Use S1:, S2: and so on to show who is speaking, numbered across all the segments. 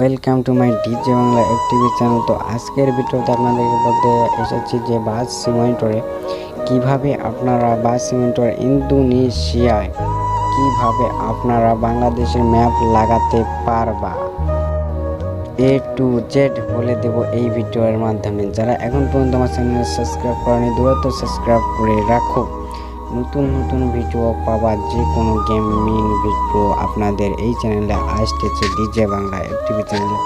S1: Welcome to my DJ Bangla FTV channel. তো আজকের ভিডিওতে আপনাদেরকে বলতে এসেছি যে বাস সিমুলেটরে কিভাবে আপনারা বাস সিমুলেটর ইন্দোনেশিয়ায় কিভাবে আপনারা বাংলাদেশের ম্যাপ লাগাতে পারবা, এ টু জেড বলে দেব এই ভিডিওর মাধ্যমে। যারা এখন পর্যন্ত আমার চ্যানেল সাবস্ক্রাইব করেনি দ্রুত সাবস্ক্রাইব করে রাখো নতুন নতুন ভিডিও পাওয়ার, যে কোনো গেমিং ভিডিও আপনাদের এই চ্যানেলে আসতেছে ডিজে বাংলা এফটিভি চ্যানেলে।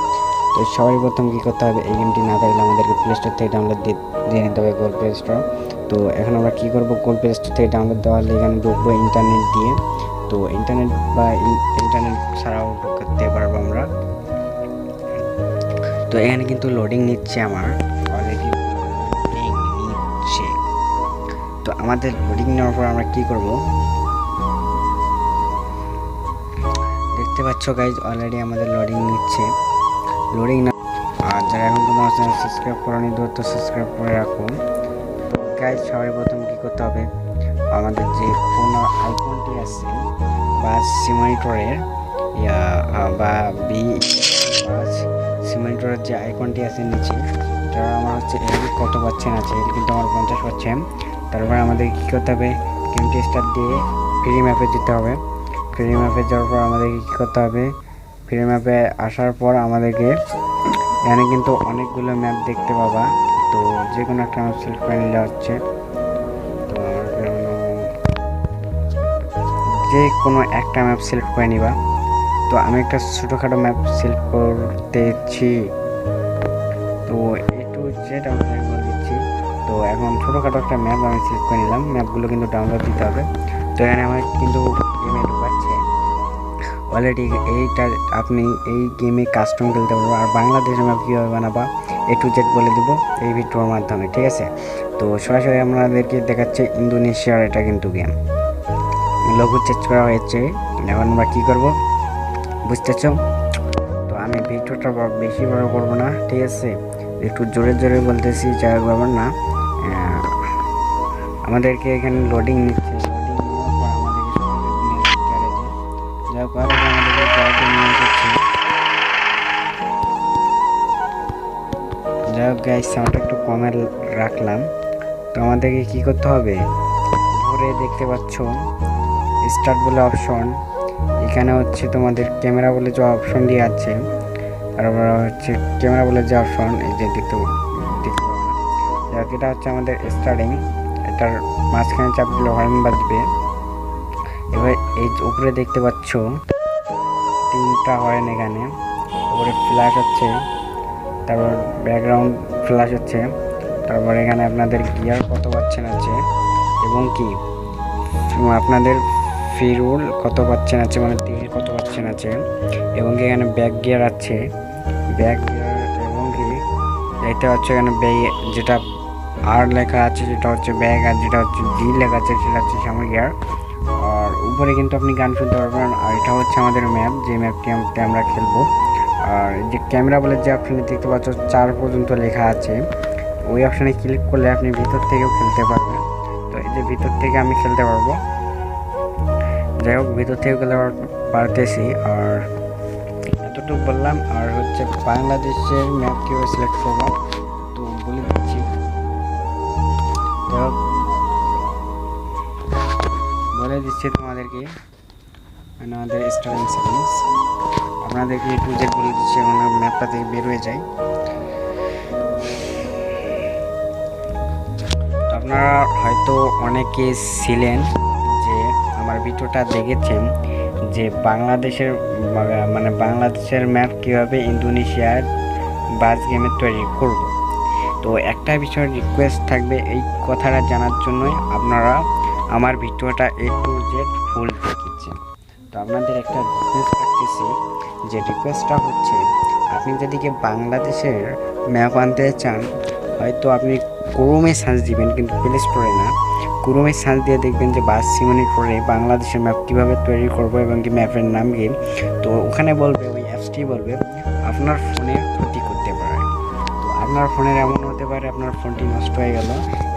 S1: তো সবার প্রথম কী করতে হবে, এই গেমটি না থাকলে আমাদেরকে প্লে স্টোর থেকে ডাউনলোড দিয়ে নিতে হবে, গুগল প্লে স্টোর। তো এখন আমরা কী করবো, গুগল প্লে স্টোর থেকে ডাউনলোড দেওয়া হলে এখানে ঢুকবো ইন্টারনেট দিয়ে। তো ইন্টারনেট বা ইন্টারনেট ছাড়াও ঢুকতে পারবো আমরা। তো এখানে কিন্তু লোডিং নিচ্ছে, আমার অলরেডি লোডিং নিচ্ছে। তো আমাদের লোডিং নেওয়ার পর আমরা কি করব, দেখতে পাচ্ছ গাইজ অলরেডি আমাদের লোডিং নিচ্ছে। লোডিং না, আর যারা এখন তোমার চ্যানেল সাবস্ক্রাইব করনি দ্রুত সাবস্ক্রাইব করে রাখো। তো গাইজ সবার প্রথম কি করতে হবে, আমাদের যে কোনো আইকনটি আছে বাস সিমুলেটরের বা বাস সিমুলেটরের যে আইকনটি আছে নিচে, তারা আমার হচ্ছে এর কত পাচ্ছেন আছে, এর কিন্তু আমার 50 পাচ্ছেন। তারপরে আমাদের কী করতে হবে, গেমটি স্টার্ট দিয়ে ফ্রি ম্যাপে যেতে হবে। ফ্রি ম্যাপে যাওয়ার পর আমাদেরকে কী করতে হবে, ফ্রি ম্যাপে আসার পর আমাদেরকে এখানে কিন্তু অনেকগুলো ম্যাপ দেখতে পাবা। তো যে কোনো একটা ম্যাপ সিলেক্ট করে নিলে হচ্ছে, তো যে কোনো একটা ম্যাপ সিলেক্ট করে নিবা। তো আমি একটা ছোটোখাটো ম্যাপ সিলেক্ট করতেছি, তো এ টু জেড আমি বলে দিচ্ছি। তো এখন ছোটোখাটো একটা ম্যাপ আমি সিলেক্ট করে নিলাম, ম্যাপগুলো কিন্তু ডাউনলোড দিতে হবে। তো এখানে আমার কিন্তু গেমে ঢুকাচ্ছে অলরেডি। এইটা আপনি এই গেমে কাস্টম খেলতে পারবো, আর বাংলাদেশের ম্যাপ কীভাবে বানাবা এ টু জেড বলে দেবো এই ভিডিওর মাধ্যমে, ঠিক আছে। তো সরাসরি আপনাদেরকে দেখাচ্ছে ইন্দোনেশিয়ার এটা কিন্তু গেম, লোগো চেঞ্জ করা হয়েছে। এখন আমরা কী করবো বুঝতেছ। তো আমি ভিডিওটা বেশি বড় করবো না, ঠিক আছে, একটু জোরে জোরে বলতেছি, যাই ব্যাপার না। আমাদেরকে এখানে লোডিং নিচ্ছে, লোডিং নেওয়ার পর আমাদেরকে যাই হোক আমাদেরকে গ্যারেজে নিয়ে এসেছে। যাই হোক গাইস, সাউন্ডটা একটু কমে রাখলাম। তো আমাদেরকে কী করতে হবে, উপরে দেখতে পাচ্ছ স্টার্ট বলে অপশন, এখানে হচ্ছে তোমাদের ক্যামেরা বলে যে অপশন দিয়ে আছে, তারপর হচ্ছে ক্যামেরা বলে যে অপশন, এই যে দেখতে পাবো না, এটা হচ্ছে আমাদের স্টার্টিং। এটার মাঝখানে চাপ দিলে হর্ন বাজবে। এবার এই উপরে দেখতে পাচ্ছ 3টা হর্ন, এখানে উপরে ফ্ল্যাশ হচ্ছে, তারপর ব্যাকগ্রাউন্ড ফ্ল্যাশ হচ্ছে, তারপর এখানে আপনাদের গিয়ার কত পাচ্ছেন আছে এবং কি আপনাদের ফিরুল কত পাচ্ছেন আছে, মানে তেল কত পাচ্ছেন আছে, এবং কি এখানে ব্যাক গিয়ার আছে, ব্যাক গিয়ার, এবং কি দেখতে পাচ্ছ এখানে যেটা আর লেখা আছে যেটা হচ্ছে ব্যাগ, আর যেটা হচ্ছে ডি লেখা আছে সেটা হচ্ছে সামনে গিয়ার। আর উপরে কিন্তু আপনি গান শুনতে পারবেন। আর এটা হচ্ছে আমাদের ম্যাপ, যে ম্যাপটি আমরা খেলবো। আর যে ক্যামেরা বলে যে অপশানে দেখতে পাচ্ছ 4 পর্যন্ত লেখা আছে, ওই অপশানে ক্লিক করলে আপনি ভিতর থেকেও খেলতে পারবেন। তো এই যে ভিতর থেকে আমি খেলতে পারবো, যাই হোক ভিতর থেকে খেলতে পারতেছি। আর এতটুকু বললাম। আর হচ্ছে বাংলাদেশের ম্যাপ কীভাবে সিলেক্ট করবো তো বলে দিচ্ছি। যাই হোক বলে দিচ্ছি তোমাদেরকে, আমাদের স্টার্টিং সেটিংস আপনাদেরকে এ টু জেড বলে দিচ্ছি, এবং ম্যাপটা থেকে বের হয়ে যায়। আপনারা হয়তো অনেকে ছিলেন যে আমার ভিডিওটা দেখেছেন যে বাংলাদেশের মানে বাংলাদেশের ম্যাপ কীভাবে ইন্দোনেশিয়ার বাস গেমে তৈরি করব। তো একটা বিষয় রিকোয়েস্ট থাকবে, এই কথাটা জানার জন্যই আপনারা আমার ভিডিওটা এ টু জেড ফুল দেখেছেন। তো আপনাদের একটা রিকোয়েস্ট রাখতেছি, যে রিকোয়েস্টটা হচ্ছে আপনি যদি বাংলাদেশের ম্যাপ আনতে চান, হয়তো আপনি ক্রোমে সার্চ দিবেন, কিন্তু প্লে স্টোরে না, ক্রোমে সার্চ দিয়ে দেখবেন যে বাস সিমুলেটরে বাংলাদেশের ম্যাপ কীভাবে তৈরি করবো এবং কি ম্যাপের নাম কি। তো ওখানে বলবে, ওই অ্যাপসটি বলবে আপনার ফোনের ক্ষতি করতে পারে। তো আপনার ফোনের এমন হতে পারে আপনার ফোনটি নষ্ট হয়ে গেল।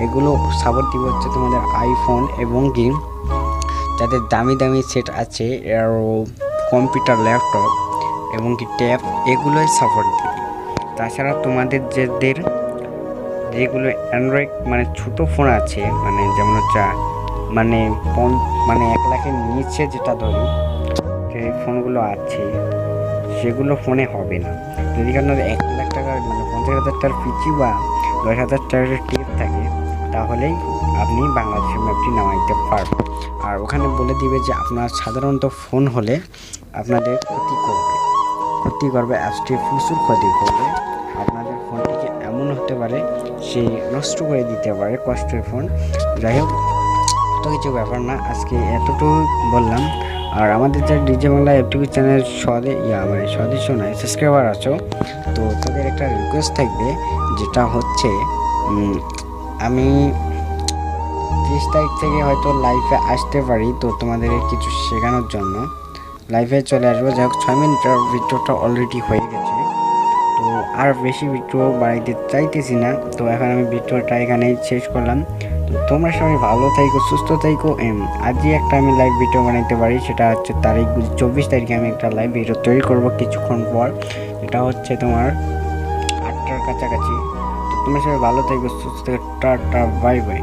S1: এগুলো সাপোর্ট দিব হচ্ছে তোমাদের আইফোন এবং কি যাদের দামি দামি সেট আছে, কম্পিউটার, ল্যাপটপ এবং কি ট্যাব এগুলোই সাপোর্ট দিবে। তাছাড়া তোমাদের যেগুলো অ্যান্ড্রয়েড মানে ছোটো ফোন আছে, মানে যেমন হচ্ছে মানে 1 লাখের নিচে যেটা ধরি যে ফোনগুলো আছে সেগুলো ফোনে হবে না। যদি আপনার 1 লাখ টাকার মানে 50,000 টাকার পিচি বা 10,000 টাকার টেপ থাকে তাহলেই আপনি বাংলাদেশের ম্যাপটি নামাইতে পারবেন। আর ওখানে বলে দিবে যে আপনার সাধারণত ফোন হলে আপনাদের ক্ষতি করবে অ্যাপসটি প্রচুর ক্ষতি করবে। আপনাদের ফোনটিকে এমন হতে পারে সে নষ্ট করে দিতে পারে কষ্টের ফোন। যাই হোক, অত কিছু ব্যাপার না, আজকে এতটুকু বললাম। আর আমাদের যে ডিজে বাংলা ইউটিউব চ্যানেল সদস্য নয় সাবস্ক্রাইবার আছো, তো তাদের একটা রিকোয়েস্ট থাকবে, যেটা হচ্ছে আমি 30 তারিখ থেকে হয়তো লাইভে আসতে পারি, তো তোমাদের কিছু শেখানোর জন্য লাইভে চলে আসবো। যাই হোক, 6 মিনিটের ভিডিওটা অলরেডি হয়ে গেছে, তো আর বেশি ভিডিও বাড়াইতে চাইতেছি না। তো এখন আমি ভিডিওটা এখানেই শেষ করলাম। তো তোমরা সবাই ভালো থাইকো, সুস্থ থাইকো। আজই একটা আমি লাইভ ভিডিও বানাইতে পারি, সেটা হচ্ছে 24 তারিখে আমি একটা লাইভ ভিডিও তৈরি করব কিছুক্ষণ পর। এটা হচ্ছে তোমার 8টার কাছাকাছি। তো তোমরা সবাই ভালো থাইকো, সুস্থ থাইকো। Tata, bye bye.